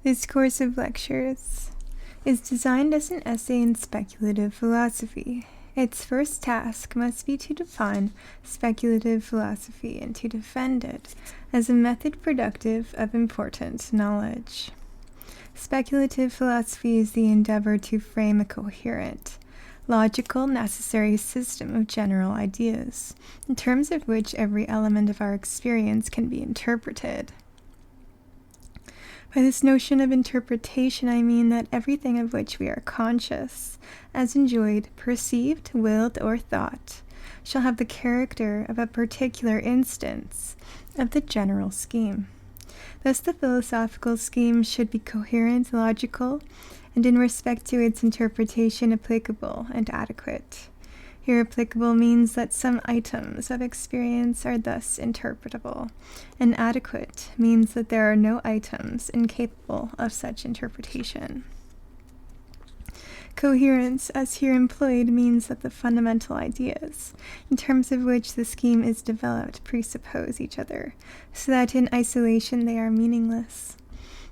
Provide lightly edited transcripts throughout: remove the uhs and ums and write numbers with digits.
This course of lectures is designed as an essay in speculative philosophy. Its first task must be to define speculative philosophy and to defend it as a method productive of important knowledge. Speculative philosophy is the endeavour to frame a coherent, logical, necessary system of general ideas, in terms of which every element of our experience can be interpreted. By this notion of interpretation, I mean that everything of which we are conscious, as enjoyed, perceived, willed, or thought, shall have the character of a particular instance of the general scheme. Thus the philosophical scheme should be coherent, logical, and in respect to its interpretation applicable and adequate. Here applicable means that some items of experience are thus interpretable, and adequate means that there are no items incapable of such interpretation. Coherence, as here employed, means that the fundamental ideas, in terms of which the scheme is developed, presuppose each other, so that in isolation they are meaningless.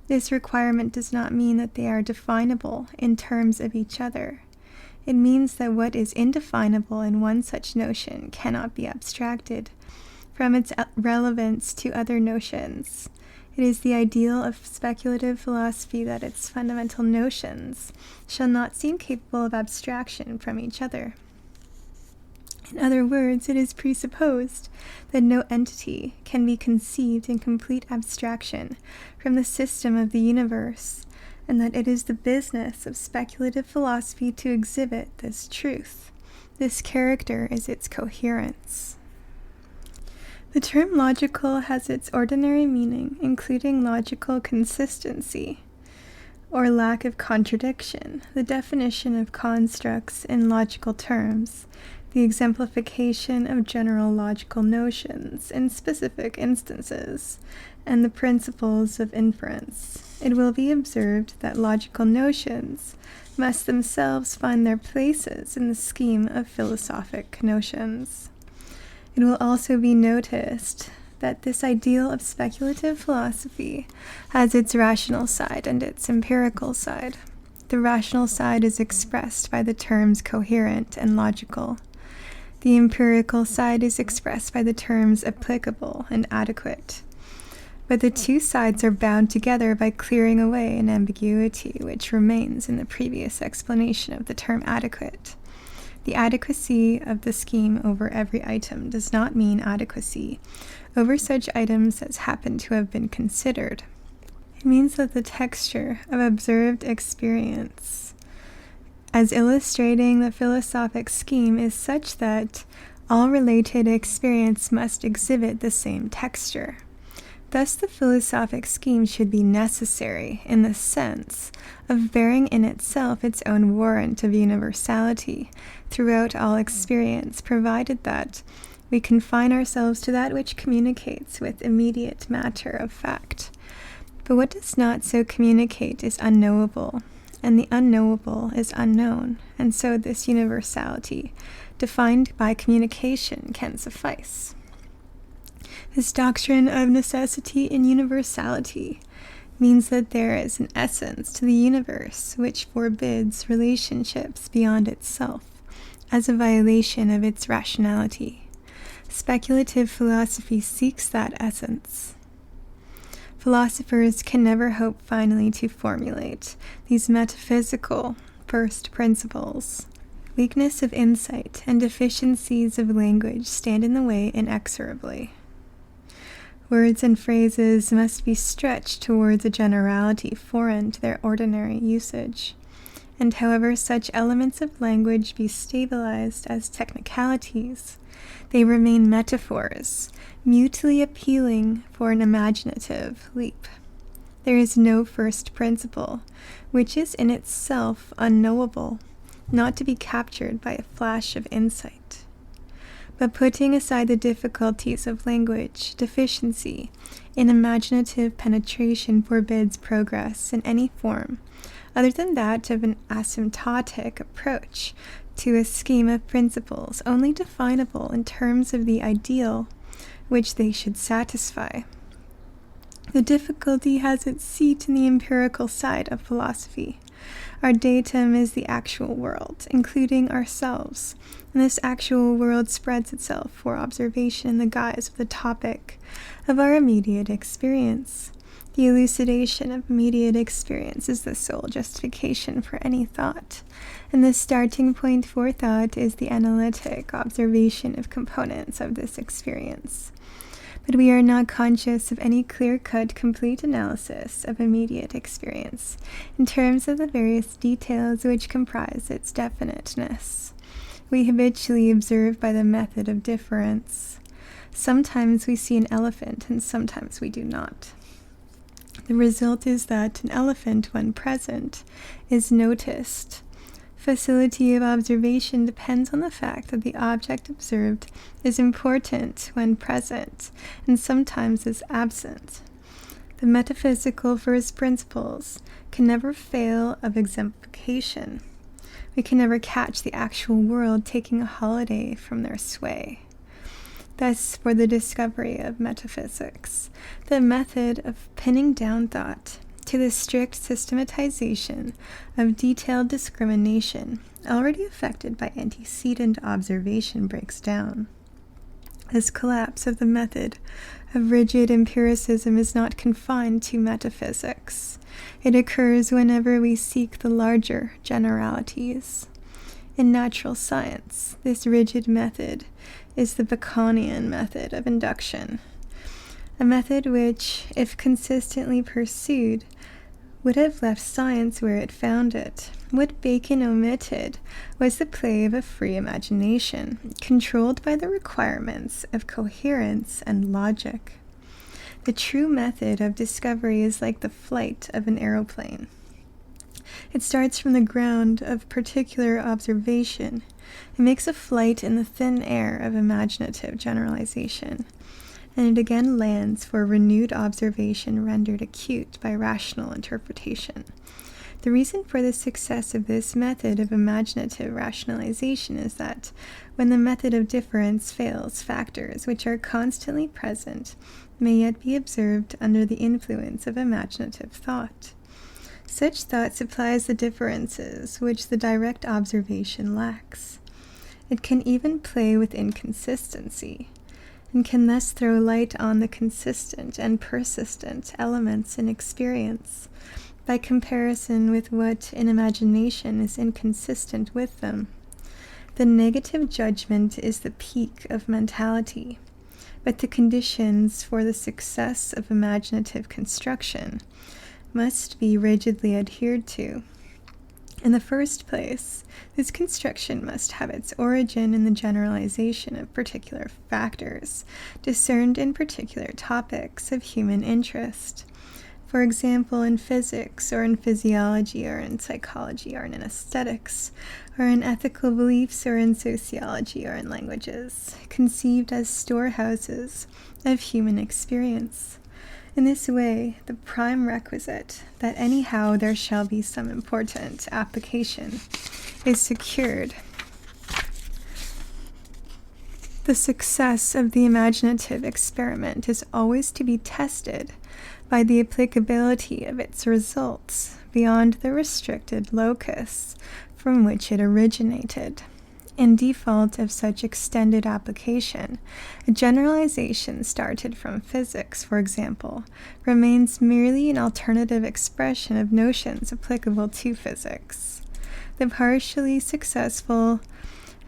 This requirement does not mean that they are definable in terms of each other. It means that what is indefinable in one such notion cannot be abstracted from its relevance to other notions. It is the ideal of speculative philosophy that its fundamental notions shall not seem capable of abstraction from each other. In other words, it is presupposed that no entity can be conceived in complete abstraction from the system of the universe, and that it is the business of speculative philosophy to exhibit this truth. This character is its coherence. The term logical has its ordinary meaning, including logical consistency, or lack of contradiction, the definition of constructs in logical terms, the exemplification of general logical notions in specific instances, and the principles of inference. It will be observed that logical notions must themselves find their places in the scheme of philosophic notions. It will also be noticed that this ideal of speculative philosophy has its rational side and its empirical side. The rational side is expressed by the terms coherent and logical. The empirical side is expressed by the terms applicable and adequate. But the two sides are bound together by clearing away an ambiguity which remains in the previous explanation of the term adequate. The adequacy of the scheme over every item does not mean adequacy over such items as happen to have been considered. It means that the texture of observed experience, as illustrating the philosophic scheme, is such that all related experience must exhibit the same texture. Thus the philosophic scheme should be necessary in the sense of bearing in itself its own warrant of universality throughout all experience, provided that we confine ourselves to that which communicates with immediate matter of fact. But what does not so communicate is unknowable, and the unknowable is unknown, and so this universality, defined by communication, can suffice. This doctrine of necessity and universality means that there is an essence to the universe which forbids relationships beyond itself, as a violation of its rationality. Speculative philosophy seeks that essence. Philosophers can never hope finally to formulate these metaphysical first principles. Weakness of insight and deficiencies of language stand in the way inexorably. Words and phrases must be stretched towards a generality foreign to their ordinary usage, and however such elements of language be stabilized as technicalities, they remain metaphors, mutely appealing for an imaginative leap. There is no first principle, which is in itself unknowable, not to be captured by a flash of insight. But putting aside the difficulties of language, deficiency in imaginative penetration forbids progress in any form other than that of an asymptotic approach to a scheme of principles only definable in terms of the ideal which they should satisfy. The difficulty has its seat in the empirical side of philosophy. Our datum is the actual world, including ourselves, and this actual world spreads itself for observation in the guise of the topic of our immediate experience. The elucidation of immediate experience is the sole justification for any thought, and the starting point for thought is the analytic observation of components of this experience. But we are not conscious of any clear-cut, complete analysis of immediate experience in terms of the various details which comprise its definiteness. We habitually observe by the method of difference. Sometimes we see an elephant, and sometimes we do not. The result is that an elephant, when present, is noticed. Facility of observation depends on the fact that the object observed is important when present, and sometimes is absent. The metaphysical first principles can never fail of exemplification. We can never catch the actual world taking a holiday from their sway. Thus, for the discovery of metaphysics, the method of pinning down thought to the strict systematization of detailed discrimination already affected by antecedent observation breaks down. This collapse of the method of rigid empiricism is not confined to metaphysics. It occurs whenever we seek the larger generalities. In natural science, this rigid method is the Baconian method of induction, a method which, if consistently pursued, would have left science where it found it. What Bacon omitted was the play of a free imagination, controlled by the requirements of coherence and logic. The true method of discovery is like the flight of an aeroplane. It starts from the ground of particular observation. It makes a flight in the thin air of imaginative generalization, and it again lands for renewed observation rendered acute by rational interpretation. The reason for the success of this method of imaginative rationalization is that when the method of difference fails, factors which are constantly present may yet be observed under the influence of imaginative thought. Such thought supplies the differences which the direct observation lacks. It can even play with inconsistency, and can thus throw light on the consistent and persistent elements in experience, by comparison with what in imagination is inconsistent with them. The negative judgment is the peak of mentality, but the conditions for the success of imaginative construction must be rigidly adhered to. In the first place, this construction must have its origin in the generalization of particular factors, discerned in particular topics of human interest. For example, in physics, or in physiology, or in psychology, or in aesthetics, or in ethical beliefs, or in sociology, or in languages, conceived as storehouses of human experience. In this way, the prime requisite that anyhow there shall be some important application is secured. The success of the imaginative experiment is always to be tested by the applicability of its results beyond the restricted locus from which it originated. In default of such extended application, a generalization started from physics, for example, remains merely an alternative expression of notions applicable to physics. The partially successful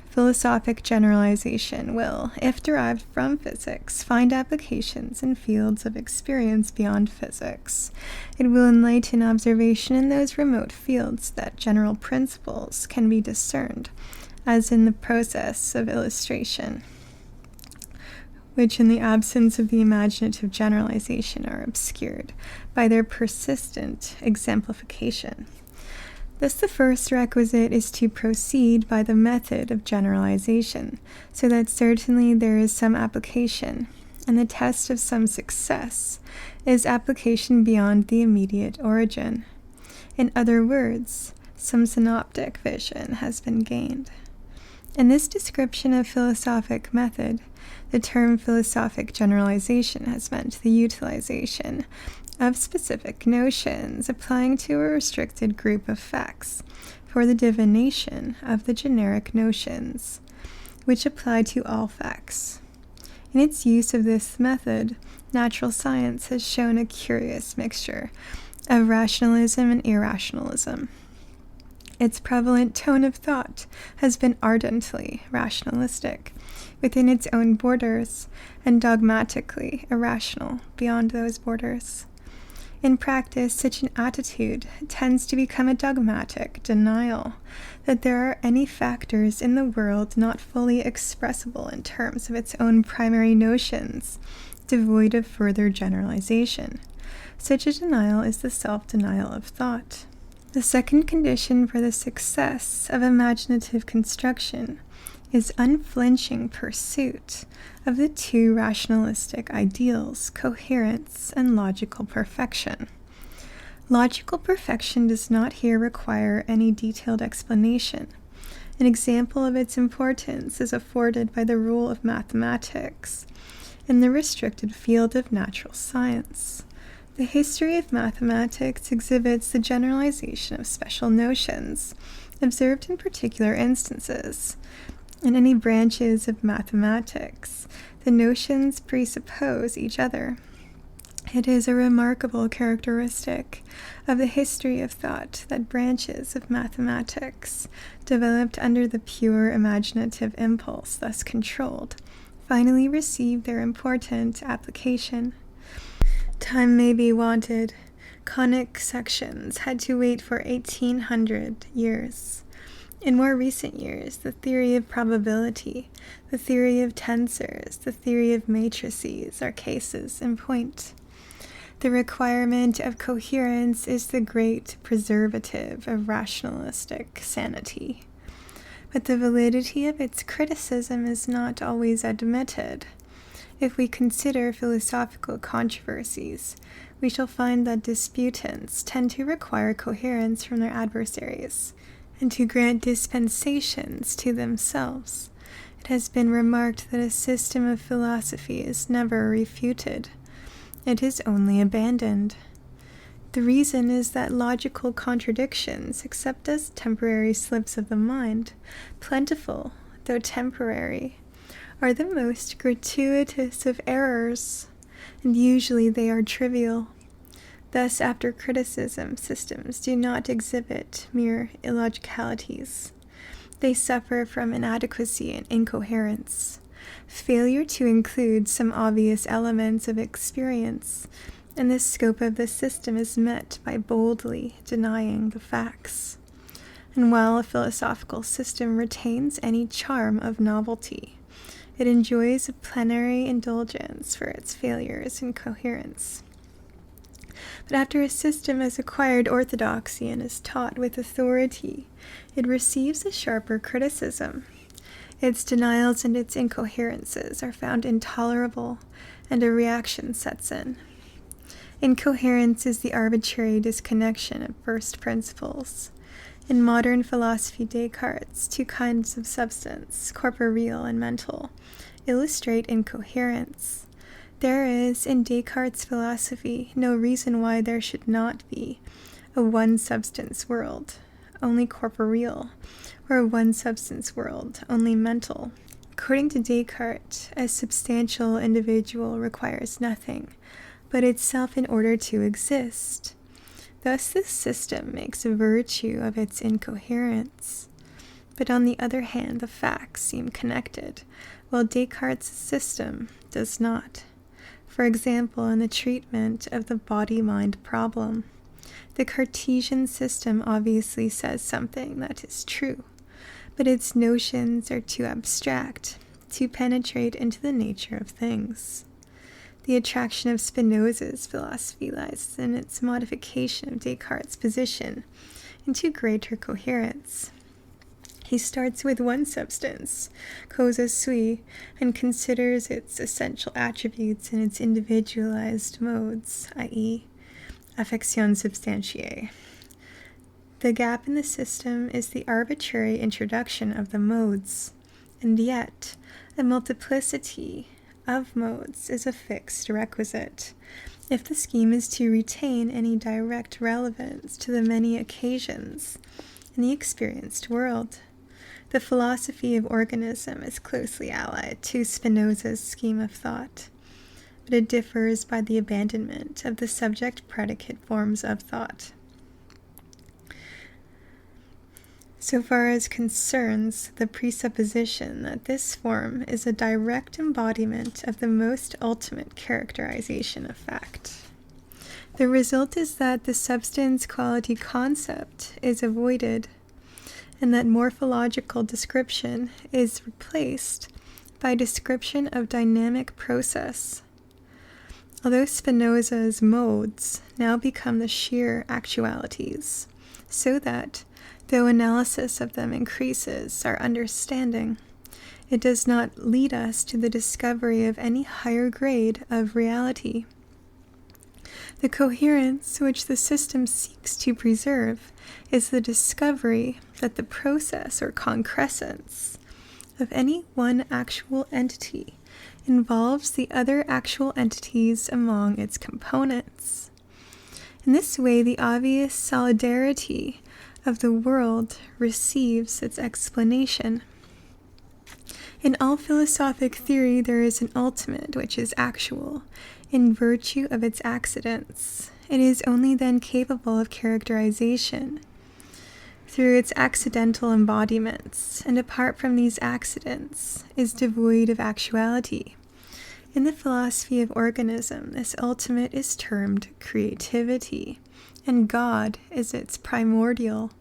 philosophic generalization will, if derived from physics, find applications in fields of experience beyond physics. It will enlighten observation in those remote fields that general principles can be discerned, as in the process of illustration, which in the absence of the imaginative generalization are obscured by their persistent exemplification. Thus the first requisite is to proceed by the method of generalization, so that certainly there is some application, and the test of some success is application beyond the immediate origin. In other words, some synoptic vision has been gained. In this description of philosophic method, the term philosophic generalization has meant the utilization of specific notions applying to a restricted group of facts for the divination of the generic notions, which apply to all facts. In its use of this method, natural science has shown a curious mixture of rationalism and irrationalism. Its prevalent tone of thought has been ardently rationalistic within its own borders and dogmatically irrational beyond those borders. In practice, such an attitude tends to become a dogmatic denial that there are any factors in the world not fully expressible in terms of its own primary notions, devoid of further generalization. Such a denial is the self-denial of thought. The second condition for the success of imaginative construction is unflinching pursuit of the two rationalistic ideals, coherence and logical perfection. Logical perfection does not here require any detailed explanation. An example of its importance is afforded by the rule of mathematics in the restricted field of natural science. The history of mathematics exhibits the generalization of special notions, observed in particular instances. In any branches of mathematics, the notions presuppose each other. It is a remarkable characteristic of the history of thought that branches of mathematics, developed under the pure imaginative impulse thus controlled, finally receive their important application. Time may be wanted. Conic sections had to wait for 1800 years. In more recent years, the theory of probability, the theory of tensors, the theory of matrices are cases in point. The requirement of coherence is the great preservative of rationalistic sanity. But the validity of its criticism is not always admitted. If we consider philosophical controversies, we shall find that disputants tend to require coherence from their adversaries, and to grant dispensations to themselves. It has been remarked that a system of philosophy is never refuted. It is only abandoned. The reason is that logical contradictions, except as temporary slips of the mind, plentiful, though temporary, are the most gratuitous of errors, and usually they are trivial. Thus, after criticism, systems do not exhibit mere illogicalities. They suffer from inadequacy and incoherence, failure to include some obvious elements of experience, and the scope of the system is met by boldly denying the facts. And while a philosophical system retains any charm of novelty, it enjoys a plenary indulgence for its failures in coherence. But after a system has acquired orthodoxy and is taught with authority, it receives a sharper criticism. Its denials and its incoherences are found intolerable, and a reaction sets in. Incoherence is the arbitrary disconnection of first principles. In modern philosophy, Descartes' two kinds of substance, corporeal and mental, illustrate incoherence. There is, in Descartes' philosophy, no reason why there should not be a one-substance world, only corporeal, or a one-substance world, only mental. According to Descartes, a substantial individual requires nothing but itself in order to exist. Thus, this system makes a virtue of its incoherence. But on the other hand, the facts seem connected, while Descartes' system does not. For example, in the treatment of the body-mind problem, the Cartesian system obviously says something that is true, but its notions are too abstract to penetrate into the nature of things. The attraction of Spinoza's philosophy lies in its modification of Descartes' position into greater coherence. He starts with one substance, causa sui, and considers its essential attributes in its individualized modes, i.e., affections substantiae. The gap in the system is the arbitrary introduction of the modes. and yet a multiplicity of modes is a fixed requisite, if the scheme is to retain any direct relevance to the many occasions in the experienced world. The philosophy of organism is closely allied to Spinoza's scheme of thought, but it differs by the abandonment of the subject-predicate forms of thought. So far as concerns the presupposition that this form is a direct embodiment of the most ultimate characterization of fact. The result is that the substance-quality concept is avoided, and that morphological description is replaced by description of dynamic process. Although Spinoza's modes now become the sheer actualities, so that, though analysis of them increases our understanding, it does not lead us to the discovery of any higher grade of reality. The coherence which the system seeks to preserve is the discovery that the process or concrescence of any one actual entity involves the other actual entities among its components. In this way, the obvious solidarity of the world receives its explanation. In all philosophic theory, there is an ultimate which is actual, in virtue of its accidents. It is only then capable of characterization through its accidental embodiments, and apart from these accidents, is devoid of actuality. In the philosophy of organism, this ultimate is termed creativity, and God is its primordial,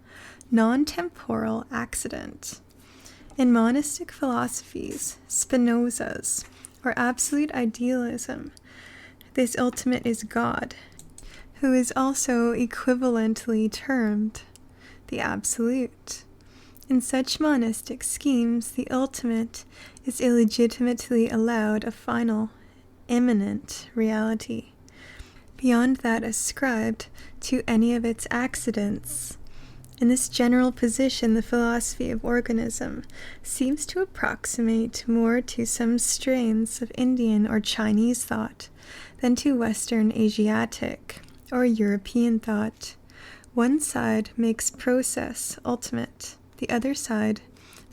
non-temporal accident. In monistic philosophies, Spinoza's, or absolute idealism, this ultimate is God, who is also equivalently termed the absolute. In such monistic schemes, the ultimate is illegitimately allowed a final, immanent reality, beyond that ascribed to any of its accidents. In this general position, the philosophy of organism seems to approximate more to some strains of Indian or Chinese thought than to Western Asiatic or European thought. One side makes process ultimate, the other side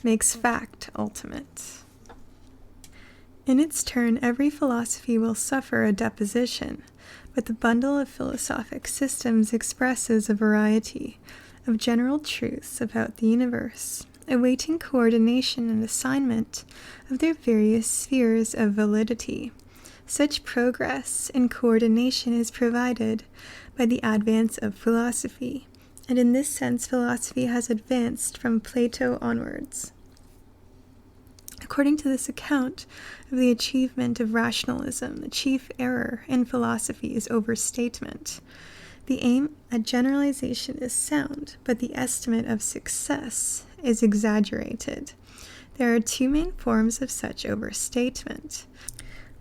makes fact ultimate. In its turn, every philosophy will suffer a deposition, but the bundle of philosophic systems expresses a variety of general truths about the universe, awaiting coordination and assignment of their various spheres of validity. Such progress in coordination is provided by the advance of philosophy, and in this sense philosophy has advanced from Plato onwards. According to this account of the achievement of rationalism, the chief error in philosophy is overstatement. The aim at generalization is sound, but the estimate of success is exaggerated. There are two main forms of such overstatement.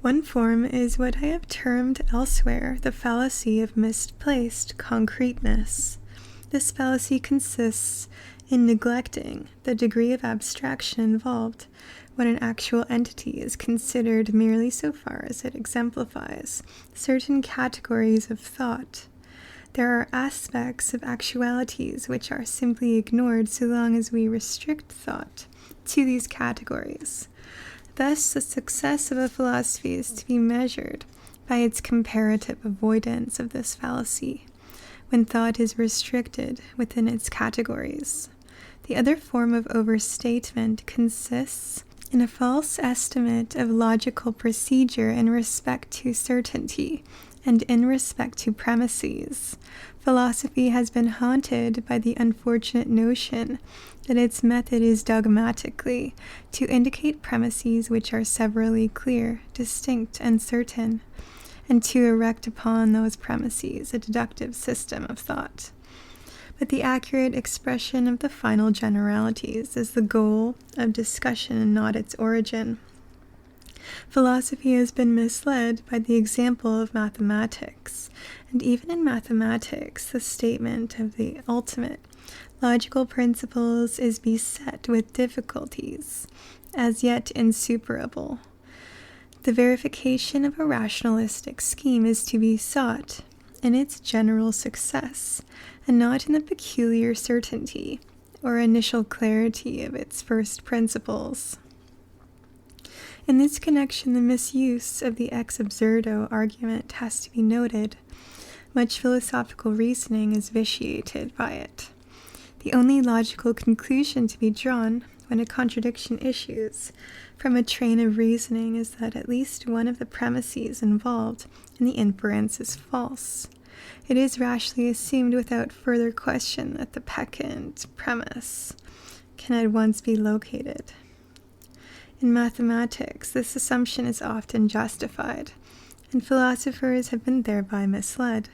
One form is what I have termed elsewhere the fallacy of misplaced concreteness. This fallacy consists in neglecting the degree of abstraction involved when an actual entity is considered merely so far as it exemplifies certain categories of thought. There are aspects of actualities which are simply ignored so long as we restrict thought to these categories. Thus, the success of a philosophy is to be measured by its comparative avoidance of this fallacy, when thought is restricted within its categories. The other form of overstatement consists in a false estimate of logical procedure in respect to certainty and in respect to premises. Philosophy has been haunted by the unfortunate notion that its method is dogmatically to indicate premises which are severally clear, distinct, and certain, and to erect upon those premises a deductive system of thought. But the accurate expression of the final generalities is the goal of discussion and not its origin. Philosophy has been misled by the example of mathematics, and even in mathematics, the statement of the ultimate logical principles is beset with difficulties. as yet insuperable. The verification of a rationalistic scheme is to be sought in its general success, and not in the peculiar certainty or initial clarity of its first principles. In this connection, the misuse of the ex absurdo argument has to be noted. Much philosophical reasoning is vitiated by it. The only logical conclusion to be drawn when a contradiction issues from a train of reasoning is that at least one of the premises involved in the inference is false. It is rashly assumed without further question that the peccant premise can at once be located. In mathematics, this assumption is often justified, and philosophers have been thereby misled.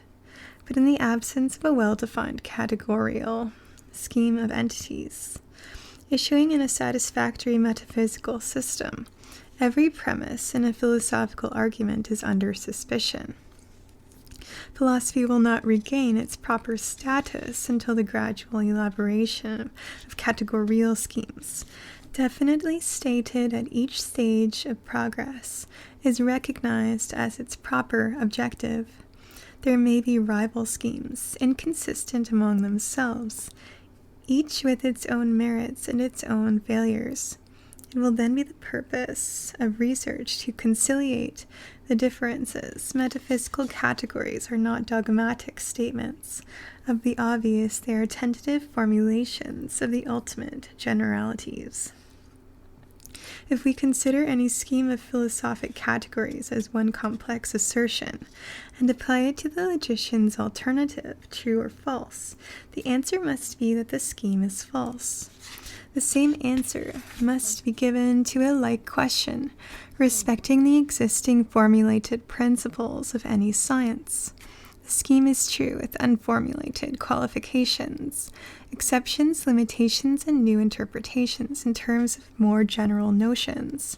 But in the absence of a well-defined categorical scheme of entities, issuing in a satisfactory metaphysical system, every premise in a philosophical argument is under suspicion. Philosophy will not regain its proper status until the gradual elaboration of categorical schemes, definitely stated at each stage of progress, is recognized as its proper objective. There may be rival schemes, inconsistent among themselves, each with its own merits and its own failures. It will then be the purpose of research to conciliate the differences. Metaphysical categories are not dogmatic statements of the obvious, they are tentative formulations of the ultimate generalities. If we consider any scheme of philosophic categories as one complex assertion, and apply it to the logician's alternative, true or false, the answer must be that the scheme is false. The same answer must be given to a like question respecting the existing formulated principles of any science. The scheme is true with unformulated qualifications, exceptions, limitations, and new interpretations in terms of more general notions.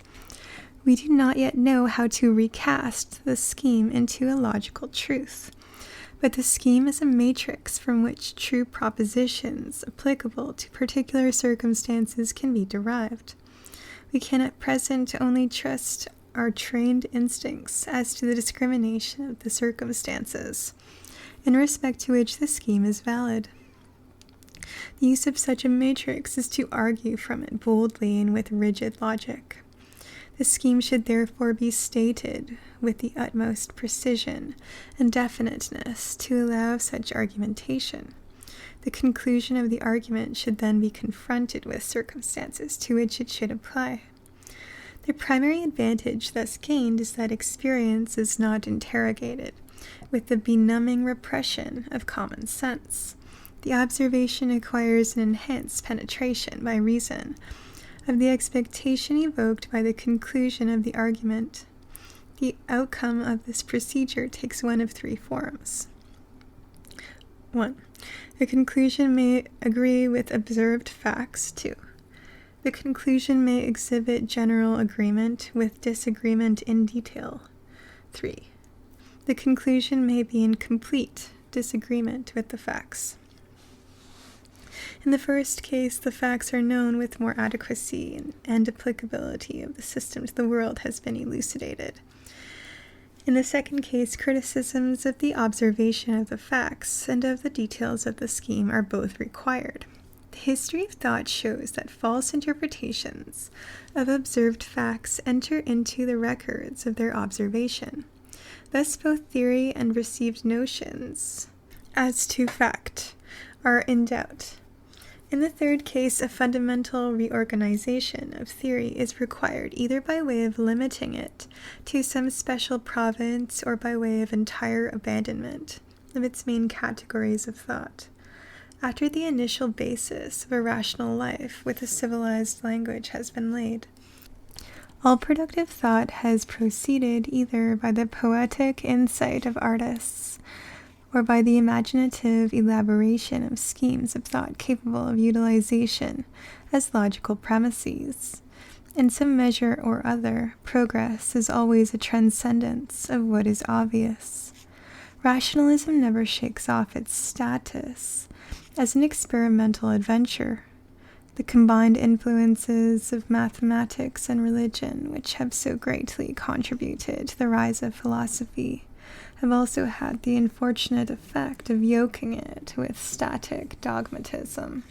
We do not yet know how to recast the scheme into a logical truth, but the scheme is a matrix from which true propositions applicable to particular circumstances can be derived. We can at present only trust our trained instincts as to the discrimination of the circumstances, in respect to which the scheme is valid. The use of such a matrix is to argue from it boldly and with rigid logic. The scheme should therefore be stated with the utmost precision and definiteness to allow of such argumentation. The conclusion of the argument should then be confronted with circumstances to which it should apply. The primary advantage thus gained is that experience is not interrogated with the benumbing repression of common sense. The observation acquires an enhanced penetration by reason of the expectation evoked by the conclusion of the argument. The outcome of this procedure takes one of three forms. 1. The conclusion may agree with observed facts. 2. The conclusion may exhibit general agreement with disagreement in detail. 3. The conclusion may be in complete disagreement with the facts. In the first case, the facts are known with more adequacy, and applicability of the system to the world has been elucidated. In the second case, criticisms of the observation of the facts and of the details of the scheme are both required. The history of thought shows that false interpretations of observed facts enter into the records of their observation. Thus both theory and received notions as to fact are in doubt. In the third case, a fundamental reorganization of theory is required, either by way of limiting it to some special province or by way of entire abandonment of its main categories of thought. After the initial basis of a rational life with a civilized language has been laid, all productive thought has proceeded either by the poetic insight of artists or by the imaginative elaboration of schemes of thought capable of utilization as logical premises. In some measure or other, progress is always a transcendence of what is obvious. Rationalism never shakes off its status as an experimental adventure. The combined influences of mathematics and religion, which have so greatly contributed to the rise of philosophy, have also had the unfortunate effect of yoking it with static dogmatism.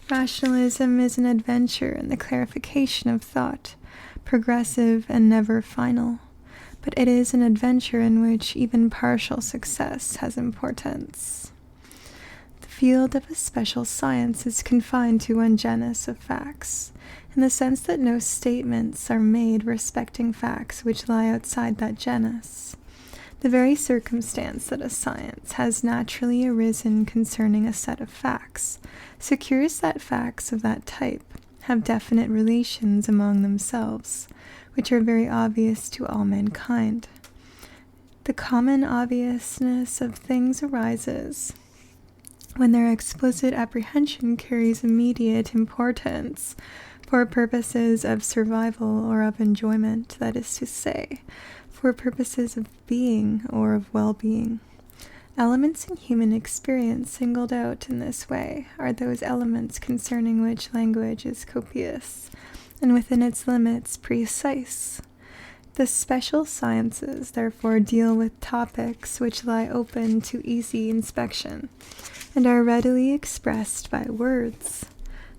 Rationalism is an adventure in the clarification of thought, progressive and never final, but it is an adventure in which even partial success has importance. The field of a special science is confined to one genus of facts, in the sense that no statements are made respecting facts which lie outside that genus. The very circumstance that a science has naturally arisen concerning a set of facts secures that facts of that type have definite relations among themselves, which are very obvious to all mankind. The common obviousness of things arises when their explicit apprehension carries immediate importance for purposes of survival or of enjoyment, that is to say, for purposes of being or of well-being. Elements in human experience singled out in this way are those elements concerning which language is copious, and within its limits precise. The special sciences, therefore, deal with topics which lie open to easy inspection, and are readily expressed by words.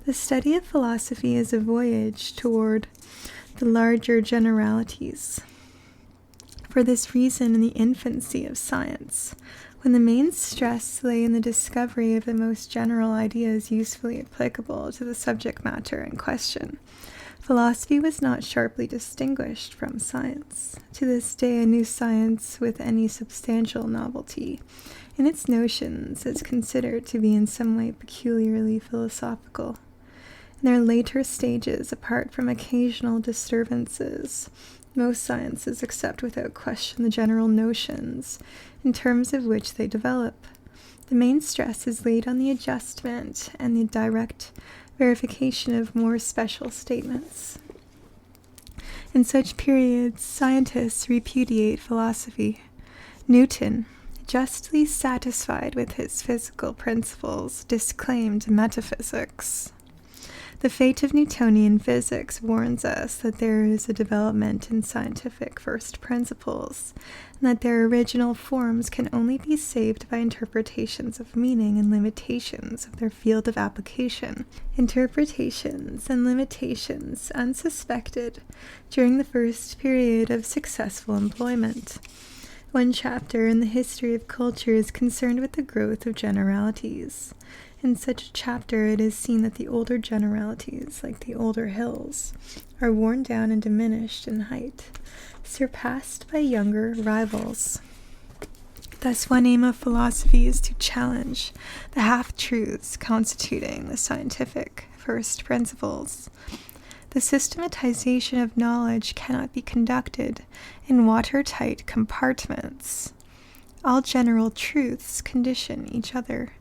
The study of philosophy is a voyage toward the larger generalities. For this reason, in the infancy of science, when the main stress lay in the discovery of the most general ideas usefully applicable to the subject matter in question, philosophy was not sharply distinguished from science. To this day, a new science with any substantial novelty in its notions is considered to be in some way peculiarly philosophical. In their later stages, apart from occasional disturbances, most sciences accept without question the general notions in terms of which they develop. The main stress is laid on the adjustment and the direct verification of more special statements. In such periods, scientists repudiate philosophy. Newton, justly satisfied with his physical principles, disclaimed metaphysics. The fate of Newtonian physics warns us that there is a development in scientific first principles, and that their original forms can only be saved by interpretations of meaning and limitations of their field of application. Interpretations and limitations unsuspected during the first period of successful employment. One chapter in the history of culture is concerned with the growth of generalities. In such a chapter, it is seen that the older generalities, like the older hills, are worn down and diminished in height, surpassed by younger rivals. Thus, one aim of philosophy is to challenge the half-truths constituting the scientific first principles. The systematization of knowledge cannot be conducted in watertight compartments. All general truths condition each other,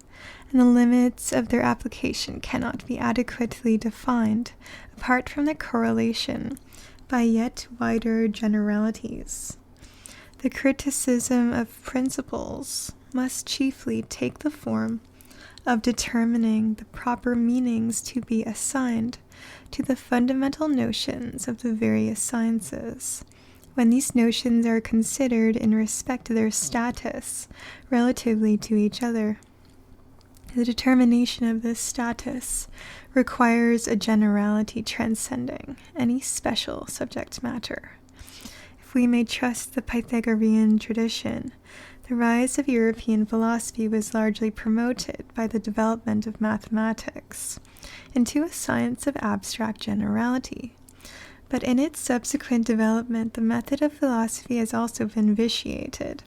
and the limits of their application cannot be adequately defined apart from the correlation by yet wider generalities. The criticism of principles must chiefly take the form of determining the proper meanings to be assigned to the fundamental notions of the various sciences, when these notions are considered in respect to their status relatively to each other. The determination of this status requires a generality transcending any special subject matter. If we may trust the Pythagorean tradition, the rise of European philosophy was largely promoted by the development of mathematics into a science of abstract generality. But in its subsequent development, the method of philosophy has also been vitiated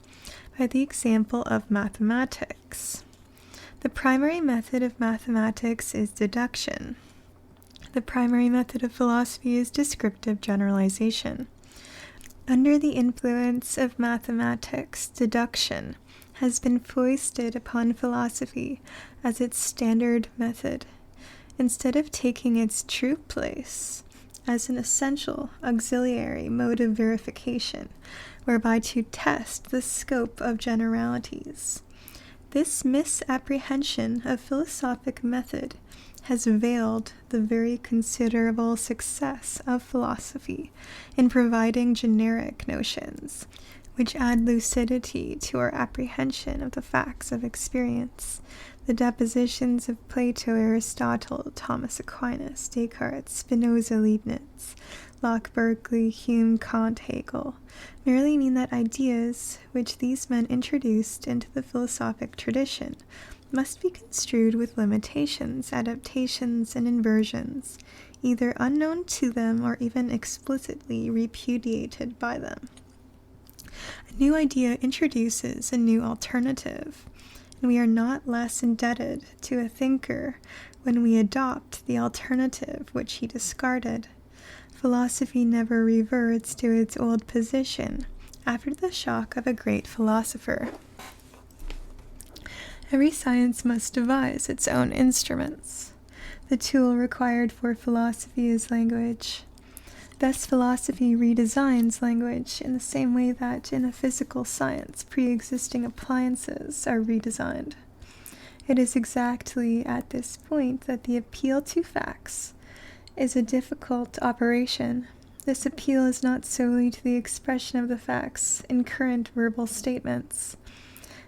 by the example of mathematics. The primary method of mathematics is deduction. The primary method of philosophy is descriptive generalization. Under the influence of mathematics, deduction has been foisted upon philosophy as its standard method, instead of taking its true place as an essential auxiliary mode of verification, whereby to test the scope of generalities. This misapprehension of philosophic method has veiled the very considerable success of philosophy in providing generic notions, which add lucidity to our apprehension of the facts of experience. The depositions of Plato, Aristotle, Thomas Aquinas, Descartes, Spinoza, Leibniz, Locke, Berkeley, Hume, Kant, Hegel merely mean that ideas which these men introduced into the philosophic tradition must be construed with limitations, adaptations, and inversions, either unknown to them or even explicitly repudiated by them. A new idea introduces a new alternative, and we are not less indebted to a thinker when we adopt the alternative which he discarded. Philosophy never reverts to its old position after the shock of a great philosopher. Every science must devise its own instruments. The tool required for philosophy is language. Thus, philosophy redesigns language in the same way that in a physical science pre-existing appliances are redesigned. It is exactly at this point that the appeal to facts is a difficult operation. This appeal is not solely to the expression of the facts in current verbal statements.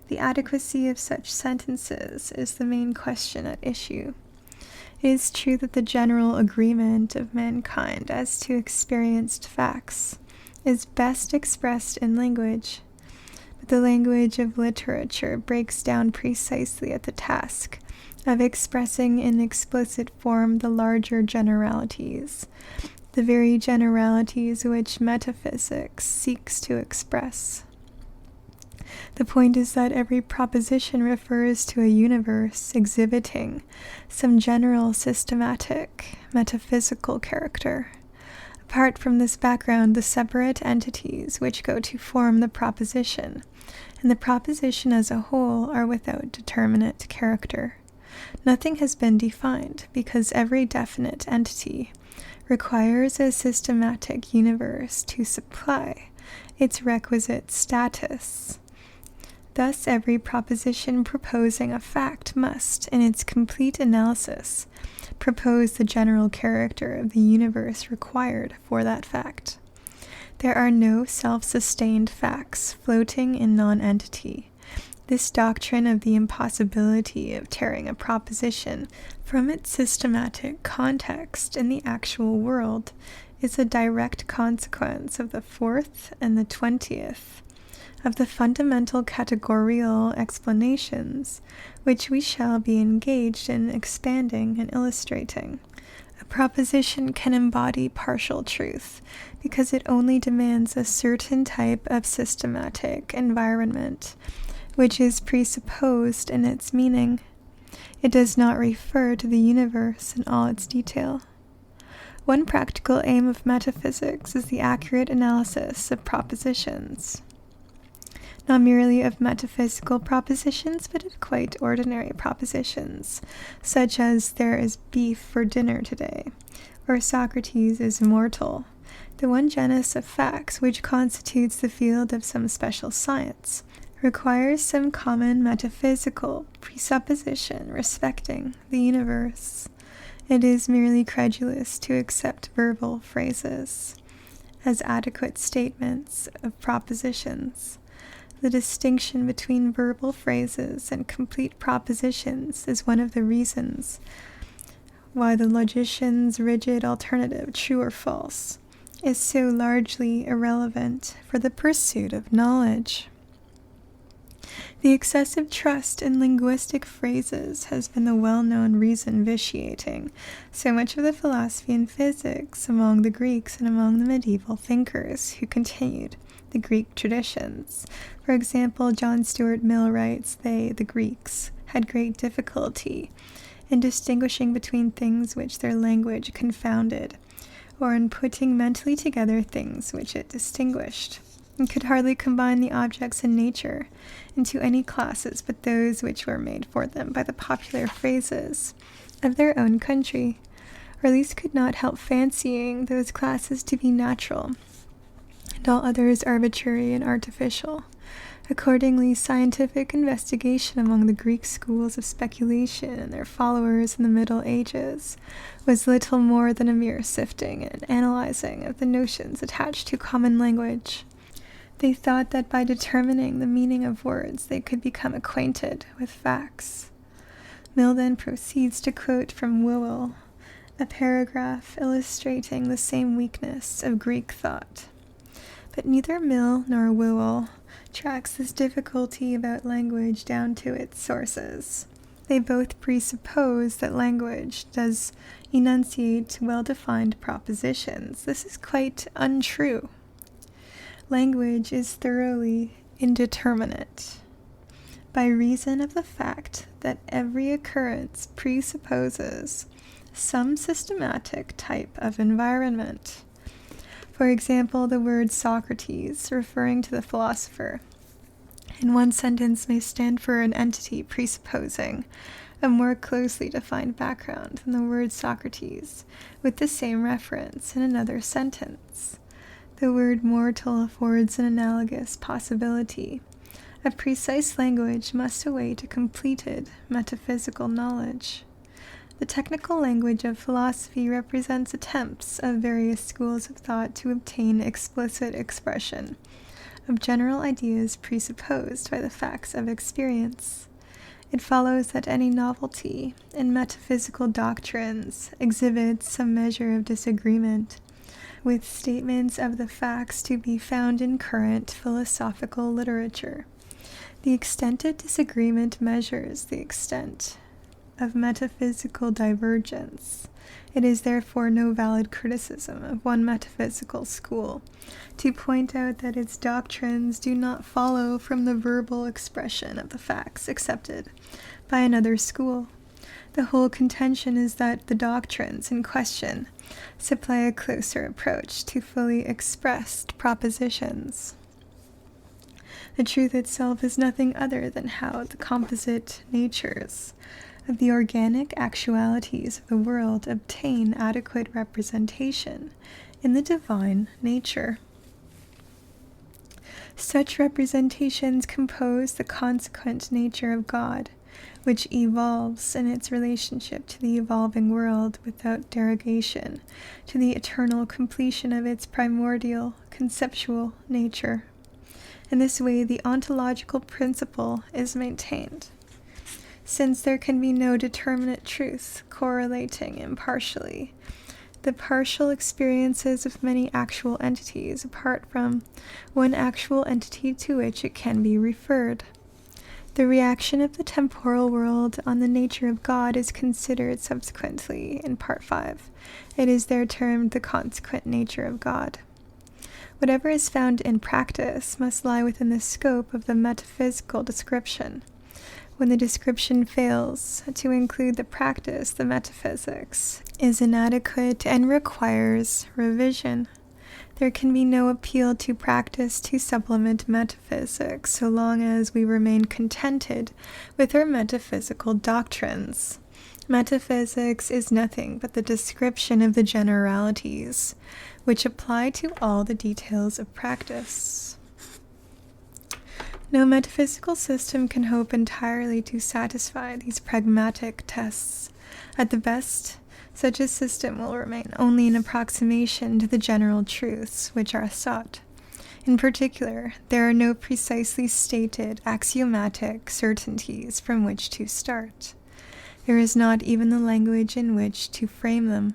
The adequacy of such sentences is the main question at issue. It is true that the general agreement of mankind as to experienced facts is best expressed in language, but the language of literature breaks down precisely at the task of expressing in explicit form the larger generalities, the very generalities which metaphysics seeks to express. The point is that every proposition refers to a universe exhibiting some general systematic, metaphysical character. Apart from this background, the separate entities which go to form the proposition, and the proposition as a whole, are without determinate character. Nothing has been defined, because every definite entity requires a systematic universe to supply its requisite status. Thus, every proposition proposing a fact must, in its complete analysis, propose the general character of the universe required for that fact. There are no self-sustained facts floating in non-entity. This doctrine of the impossibility of tearing a proposition from its systematic context in the actual world is a direct consequence of the 4th and the 20th of the fundamental categorical explanations which we shall be engaged in expanding and illustrating. A proposition can embody partial truth because it only demands a certain type of systematic environment which is presupposed in its meaning. It does not refer to the universe in all its detail. One practical aim of metaphysics is the accurate analysis of propositions. Not merely of metaphysical propositions, but of quite ordinary propositions, such as there is beef for dinner today, or Socrates is immortal, the one genus of facts which constitutes the field of some special science, requires some common metaphysical presupposition respecting the universe. It is merely credulous to accept verbal phrases as adequate statements of propositions. The distinction between verbal phrases and complete propositions is one of the reasons why the logician's rigid alternative, true or false, is so largely irrelevant for the pursuit of knowledge. The excessive trust in linguistic phrases has been the well-known reason vitiating so much of the philosophy and physics among the Greeks and among the medieval thinkers who continued the Greek traditions. For example, John Stuart Mill writes, the Greeks, had great difficulty in distinguishing between things which their language confounded, or in putting mentally together things which it distinguished, and could hardly combine the objects in nature into any classes but those which were made for them by the popular phrases of their own country, or at least could not help fancying those classes to be natural, and all others arbitrary and artificial. Accordingly, scientific investigation among the Greek schools of speculation and their followers in the Middle Ages was little more than a mere sifting and analyzing of the notions attached to common language. They thought that by determining the meaning of words they could become acquainted with facts. Mill then proceeds to quote from Whewell, a paragraph illustrating the same weakness of Greek thought. But neither Mill nor Whewell tracks this difficulty about language down to its sources. They both presuppose that language does enunciate well-defined propositions. This is quite untrue. Language is thoroughly indeterminate, by reason of the fact that every occurrence presupposes some systematic type of environment. For example, the word Socrates, referring to the philosopher, in one sentence may stand for an entity presupposing a more closely defined background than the word Socrates, with the same reference in another sentence. The word mortal affords an analogous possibility. A precise language must await a completed metaphysical knowledge. The technical language of philosophy represents attempts of various schools of thought to obtain explicit expression of general ideas presupposed by the facts of experience. It follows that any novelty in metaphysical doctrines exhibits some measure of disagreement with statements of the facts to be found in current philosophical literature. The extent of disagreement measures the extent of metaphysical divergence. It is therefore no valid criticism of one metaphysical school to point out that its doctrines do not follow from the verbal expression of the facts accepted by another school. The whole contention is that the doctrines in question supply a closer approach to fully expressed propositions. The truth itself is nothing other than how the composite natures of the organic actualities of the world obtain adequate representation in the divine nature. Such representations compose the consequent nature of God, which evolves in its relationship to the evolving world without derogation to the eternal completion of its primordial conceptual nature. In this way, the ontological principle is maintained. Since there can be no determinate truth correlating impartially the partial experiences of many actual entities apart from one actual entity to which it can be referred, the reaction of the temporal world on the nature of God is considered subsequently in Part 5. It is there termed the consequent nature of God. Whatever is found in practice must lie within the scope of the metaphysical description. When the description fails to include the practice, the metaphysics is inadequate and requires revision. There can be no appeal to practice to supplement metaphysics so long as we remain contented with our metaphysical doctrines. Metaphysics is nothing but the description of the generalities, which apply to all the details of practice. No metaphysical system can hope entirely to satisfy these pragmatic tests. At the best, such a system will remain only an approximation to the general truths which are sought. In particular, there are no precisely stated axiomatic certainties from which to start. There is not even the language in which to frame them.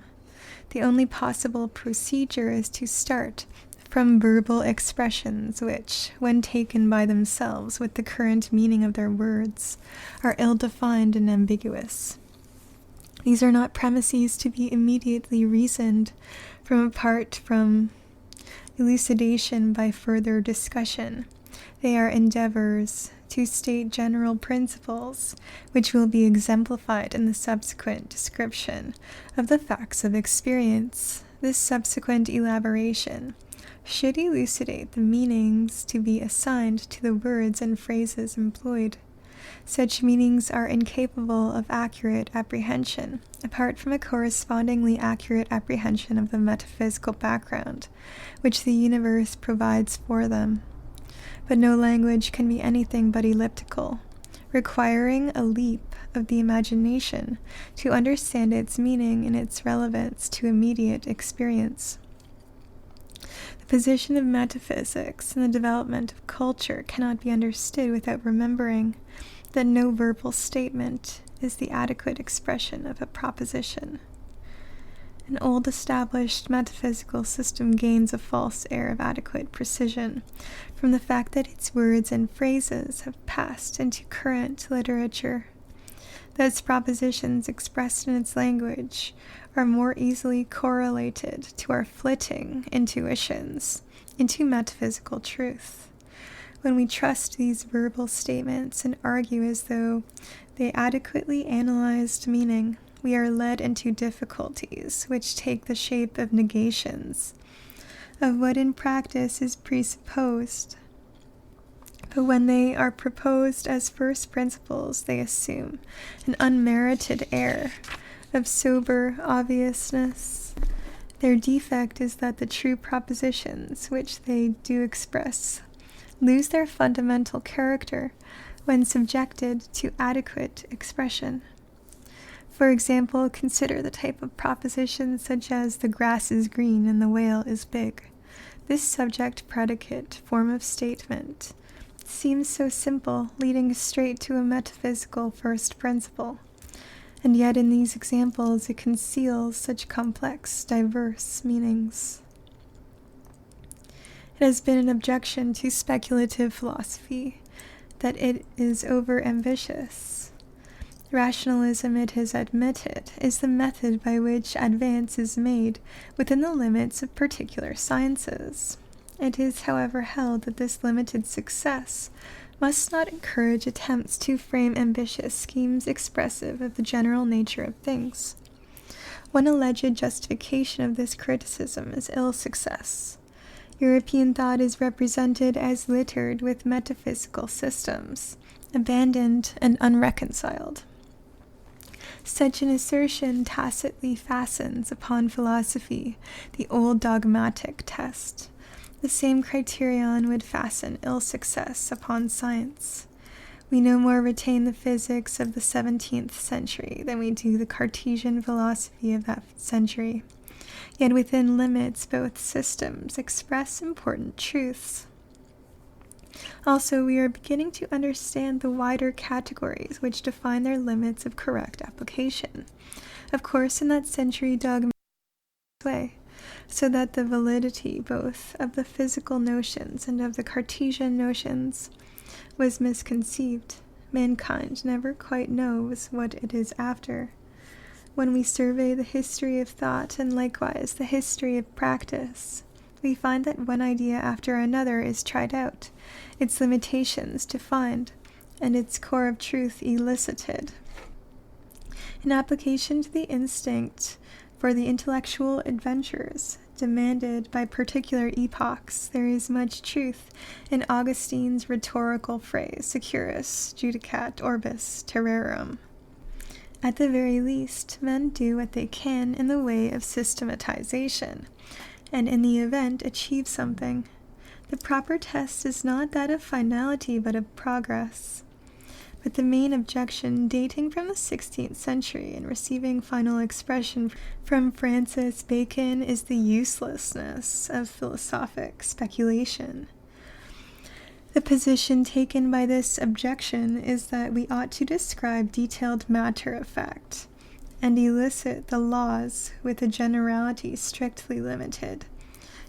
The only possible procedure is to start from verbal expressions which, when taken by themselves with the current meaning of their words, are ill-defined and ambiguous. These are not premises to be immediately reasoned from apart from elucidation by further discussion. They are endeavors to state general principles which will be exemplified in the subsequent description of the facts of experience. This subsequent elaboration should elucidate the meanings to be assigned to the words and phrases employed. Such meanings are incapable of accurate apprehension, apart from a correspondingly accurate apprehension of the metaphysical background which the universe provides for them. but no language can be anything but elliptical, requiring a leap of the imagination to understand its meaning and its relevance to immediate experience. The position of metaphysics in the development of culture cannot be understood without remembering that no verbal statement is the adequate expression of a proposition. An old established metaphysical system gains a false air of adequate precision from the fact that its words and phrases have passed into current literature. Those propositions expressed in its language are more easily correlated to our flitting intuitions into metaphysical truth. When we trust these verbal statements and argue as though they adequately analyzed meaning, we are led into difficulties which take the shape of negations of what in practice is presupposed. But when they are proposed as first principles, they assume an unmerited air of sober obviousness. Their defect is that the true propositions which they do express lose their fundamental character when subjected to adequate expression. For example, consider the type of propositions such as the grass is green and the whale is big. This subject-predicate form of statement seems so simple, leading straight to a metaphysical first principle, and yet in these examples it conceals such complex, diverse meanings. It has been an objection to speculative philosophy that it is over-ambitious. Rationalism, it is admitted, is the method by which advance is made within the limits of particular sciences. It is, however, held that this limited success must not encourage attempts to frame ambitious schemes expressive of the general nature of things. One alleged justification of this criticism is ill success. European thought is represented as littered with metaphysical systems, abandoned and unreconciled. Such an assertion tacitly fastens upon philosophy the old dogmatic test. The same criterion would fasten ill success upon science. We no more retain the physics of the 17th century than we do the Cartesian philosophy of that century. Yet within limits both systems express important truths. Also, we are beginning to understand the wider categories which define their limits of correct application. Of course, in that century dogma way, so that the validity both of the physical notions and of the Cartesian notions was misconceived. Mankind never quite knows what it is after. When we survey the history of thought and likewise the history of practice, we find that one idea after another is tried out, its limitations defined, and its core of truth elicited. In application to the instinct for the intellectual adventures demanded by particular epochs, there is much truth in Augustine's rhetorical phrase, securus judicat orbis terrarum. At the very least, men do what they can in the way of systematization, and in the event achieve something. The proper test is not that of finality but of progress. But the main objection dating from the 16th century and receiving final expression from Francis Bacon is the uselessness of philosophic speculation. The position taken by this objection is that we ought to describe detailed matter of fact and elicit the laws with a generality strictly limited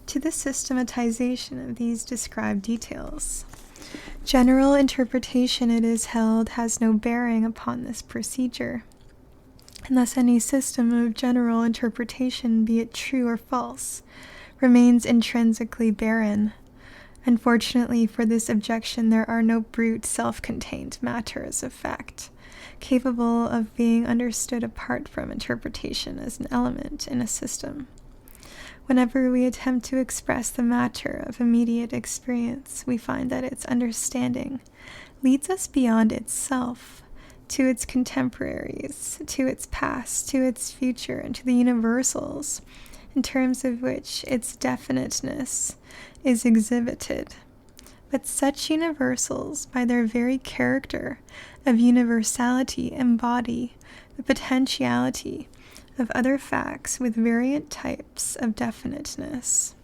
to the systematization of these described details. General interpretation, it is held, has no bearing upon this procedure, and thus any system of general interpretation, be it true or false, remains intrinsically barren. Unfortunately for this objection, there are no brute self-contained matters of fact, capable of being understood apart from interpretation as an element in a system. Whenever we attempt to express the matter of immediate experience, we find that its understanding leads us beyond itself, to its contemporaries, to its past, to its future, and to the universals, in terms of which its definiteness is exhibited. but such universals, by their very character of universality, embody the potentiality of other facts with variant types of definiteness.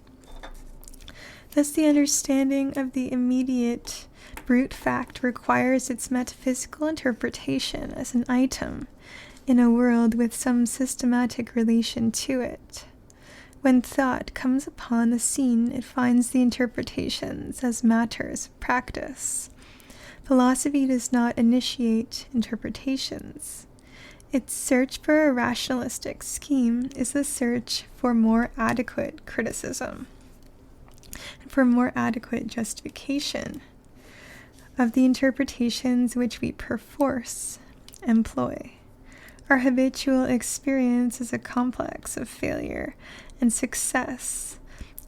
Thus, the understanding of the immediate brute fact requires its metaphysical interpretation as an item in a world with some systematic relation to it. When thought comes upon the scene, it finds the interpretations as matters of practice. Philosophy does not initiate interpretations. Its search for a rationalistic scheme is the search for more adequate criticism, and for more adequate justification of the interpretations which we perforce employ. Our habitual experience is a complex of failure and success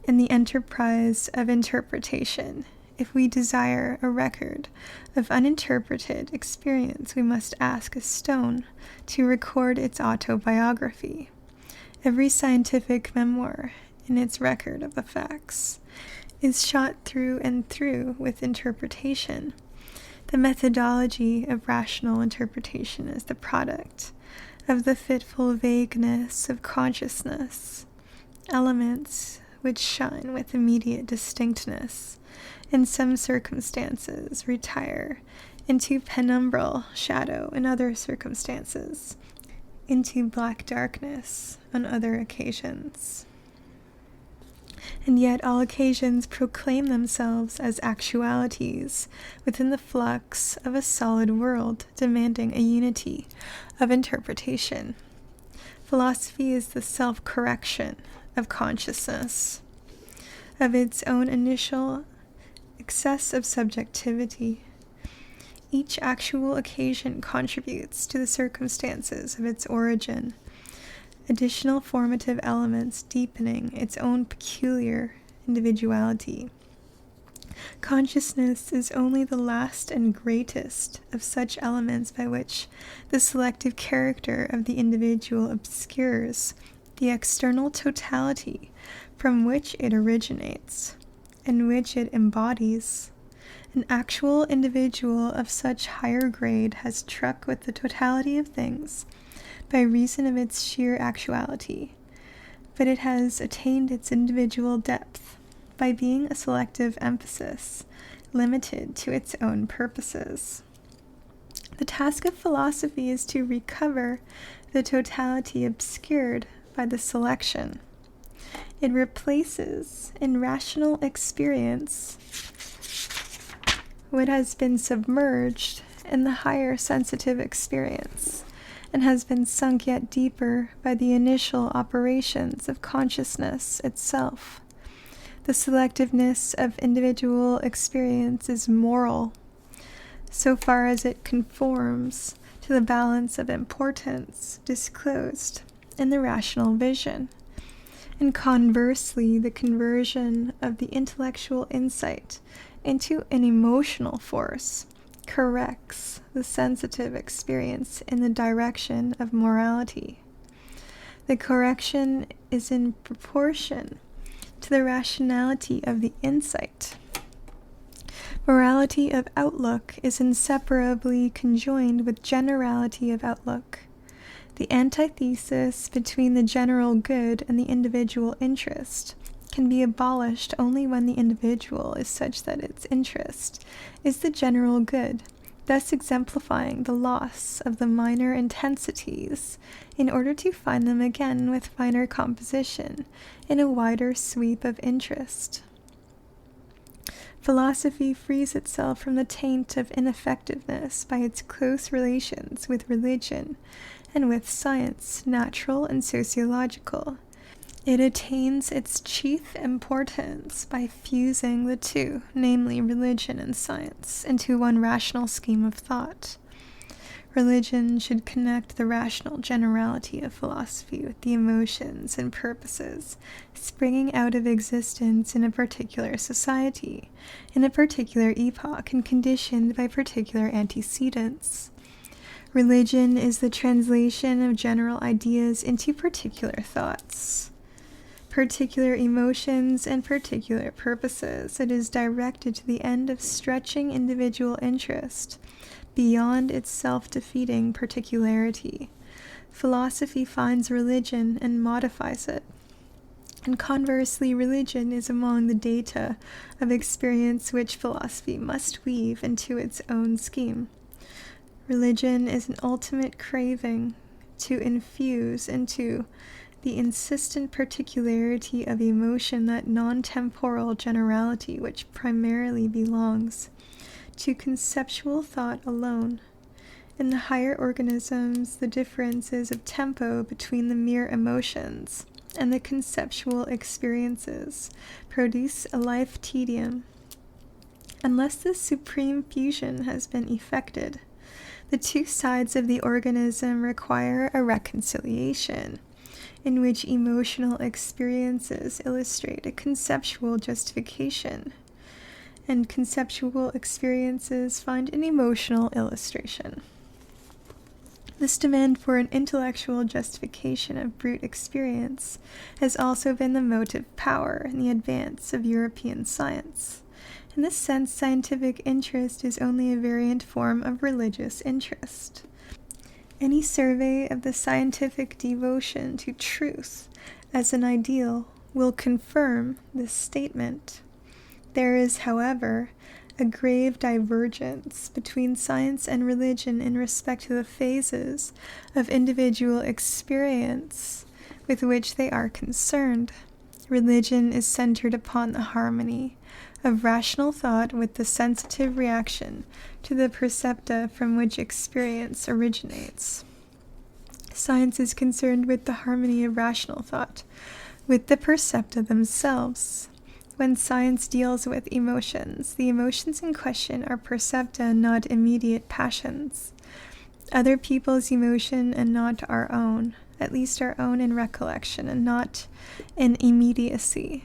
in the enterprise of interpretation. If we desire a record of uninterpreted experience, we must ask a stone to record its autobiography. Every scientific memoir, in its record of the facts, is shot through and through with interpretation. The methodology of rational interpretation is the product of the fitful vagueness of consciousness, elements which shine with immediate distinctness in some circumstances, retire into penumbral shadow in other circumstances, into black darkness on other occasions. And yet all occasions proclaim themselves as actualities within the flux of a solid world demanding a unity of interpretation. Philosophy is the self-correction of consciousness, of its own initial excess of subjectivity. Each actual occasion contributes to the circumstances of its origin, additional formative elements deepening its own peculiar individuality. Consciousness is only the last and greatest of such elements by which the selective character of the individual obscures the external totality from which it originates, and which it embodies. An actual individual of such higher grade has struck with the totality of things by reason of its sheer actuality, but it has attained its individual depth by being a selective emphasis, limited to its own purposes. The task of philosophy is to recover the totality obscured by the selection. It replaces in rational experience what has been submerged in the higher sensitive experience, and has been sunk yet deeper by the initial operations of consciousness itself. The selectiveness of individual experience is moral, so far as it conforms to the balance of importance disclosed in the rational vision. And conversely, the conversion of the intellectual insight into an emotional force corrects the sensitive experience in the direction of morality. The correction is in proportion to the rationality of the insight. Morality of outlook is inseparably conjoined with generality of outlook. The antithesis between the general good and the individual interest can be abolished only when the individual is such that its interest is the general good, thus exemplifying the loss of the minor intensities in order to find them again with finer composition in a wider sweep of interest. Philosophy frees itself from the taint of ineffectiveness by its close relations with religion and with science, natural and sociological. It attains its chief importance by fusing the two, namely religion and science, into one rational scheme of thought. Religion should connect the rational generality of philosophy with the emotions and purposes springing out of existence in a particular society, in a particular epoch, and conditioned by particular antecedents. Religion is the translation of general ideas into particular thoughts. particular emotions and particular purposes. It is directed to the end of stretching individual interest beyond its self-defeating particularity. Philosophy finds religion and modifies it. And conversely, religion is among the data of experience which philosophy must weave into its own scheme. Religion is an ultimate craving to infuse into the insistent particularity of emotion that non-temporal generality which primarily belongs to conceptual thought alone. In the higher organisms, the differences of tempo between the mere emotions and the conceptual experiences produce a life tedium. Unless this supreme fusion has been effected, the two sides of the organism require a reconciliation, in which emotional experiences illustrate a conceptual justification, and conceptual experiences find an emotional illustration. This demand for an intellectual justification of brute experience has also been the motive power in the advance of European science. In this sense, scientific interest is only a variant form of religious interest. Any survey of the scientific devotion to truth as an ideal will confirm this statement. There is, however, a grave divergence between science and religion in respect to the phases of individual experience with which they are concerned. Religion is centered upon the harmony of rational thought with the sensitive reaction to the percepta from which experience originates. Science is concerned with the harmony of rational thought with the percepta themselves. When science deals with emotions, the emotions in question are percepta, not immediate passions. Other people's emotion and not our own, at least our own in recollection and not in immediacy.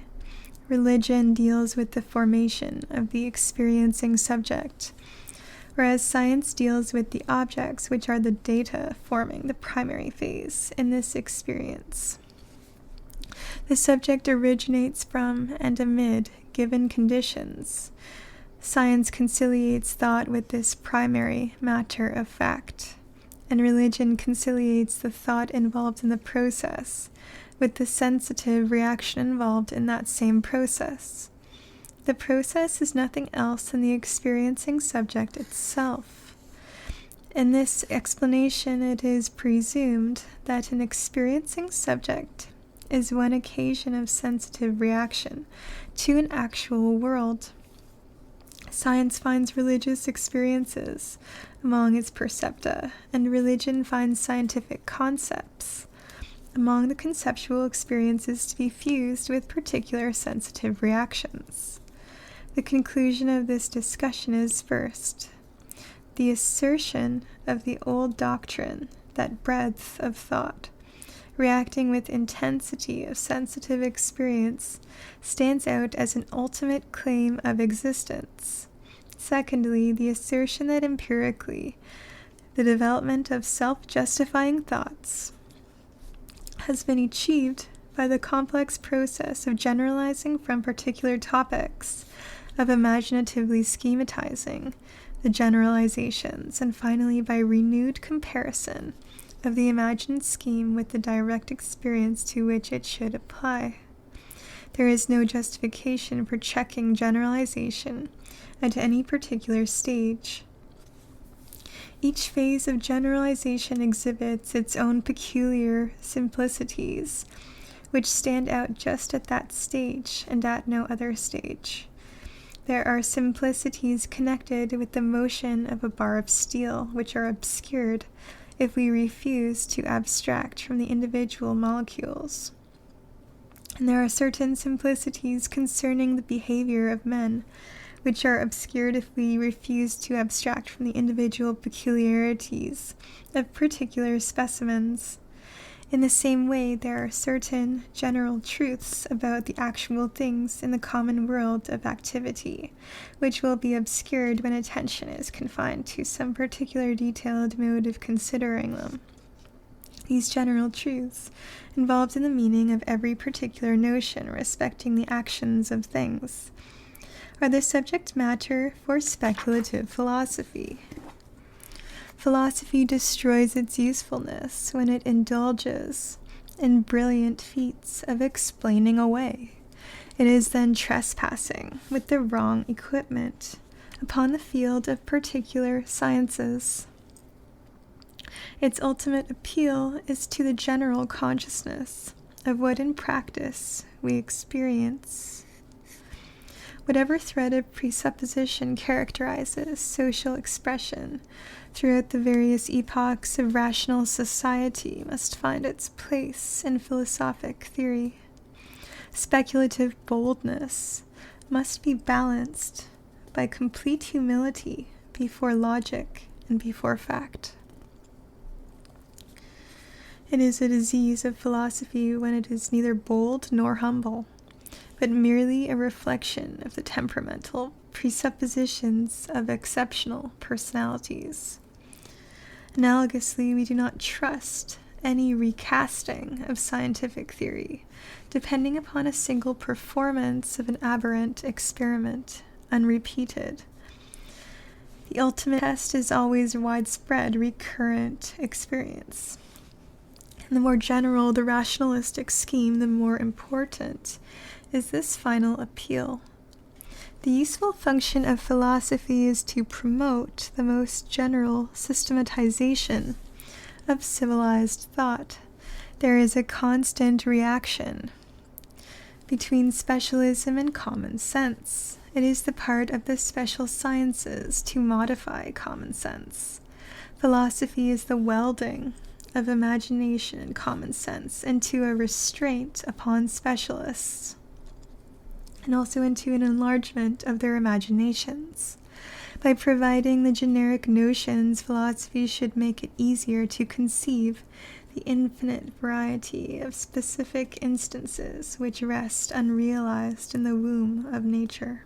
Religion deals with the formation of the experiencing subject, whereas science deals with the objects, which are the data forming the primary phase in this experience. The subject originates from and amid given conditions. Science conciliates thought with this primary matter of fact, and religion conciliates the thought involved in the process with the sensitive reaction involved in that same process. The process is nothing else than the experiencing subject itself. In this explanation, it is presumed that an experiencing subject is one occasion of sensitive reaction to an actual world. Science finds religious experiences among its percepta, and religion finds scientific concepts among the conceptual experiences to be fused with particular sensitive reactions. The conclusion of this discussion is, first, the assertion of the old doctrine that breadth of thought, reacting with intensity of sensitive experience, stands out as an ultimate claim of existence. Secondly, the assertion that empirically, the development of self-justifying thoughts has been achieved by the complex process of generalizing from particular topics, of imaginatively schematizing the generalizations, and finally by renewed comparison of the imagined scheme with the direct experience to which it should apply. There is no justification for checking generalization at any particular stage. Each phase of generalization exhibits its own peculiar simplicities, which stand out just at that stage and at no other stage. There are simplicities connected with the motion of a bar of steel, which are obscured if we refuse to abstract from the individual molecules. And there are certain simplicities concerning the behavior of men, which are obscured if we refuse to abstract from the individual peculiarities of particular specimens. In the same way, there are certain general truths about the actual things in the common world of activity, which will be obscured when attention is confined to some particular detailed mode of considering them. These general truths, involved in the meaning of every particular notion respecting the actions of things, are the subject matter for speculative philosophy. Philosophy destroys its usefulness when it indulges in brilliant feats of explaining away. It is then trespassing with the wrong equipment upon the field of particular sciences. Its ultimate appeal is to the general consciousness of what in practice we experience. Whatever thread of presupposition characterizes social expression throughout the various epochs of rational society must find its place in philosophic theory. Speculative boldness must be balanced by complete humility before logic and before fact. It is a disease of philosophy when it is neither bold nor humble, but merely a reflection of the temperamental presuppositions of exceptional personalities. Analogously, we do not trust any recasting of scientific theory, depending upon a single performance of an aberrant experiment, unrepeated. The ultimate test is always widespread, recurrent experience. And the more general the rationalistic scheme, the more important is this final appeal. The useful function of philosophy is to promote the most general systematization of civilized thought. There is a constant reaction between specialism and common sense. It is the part of the special sciences to modify common sense. Philosophy is the welding of imagination and common sense into a restraint upon specialists, and also into an enlargement of their imaginations. By providing the generic notions, philosophy should make it easier to conceive the infinite variety of specific instances which rest unrealized in the womb of nature.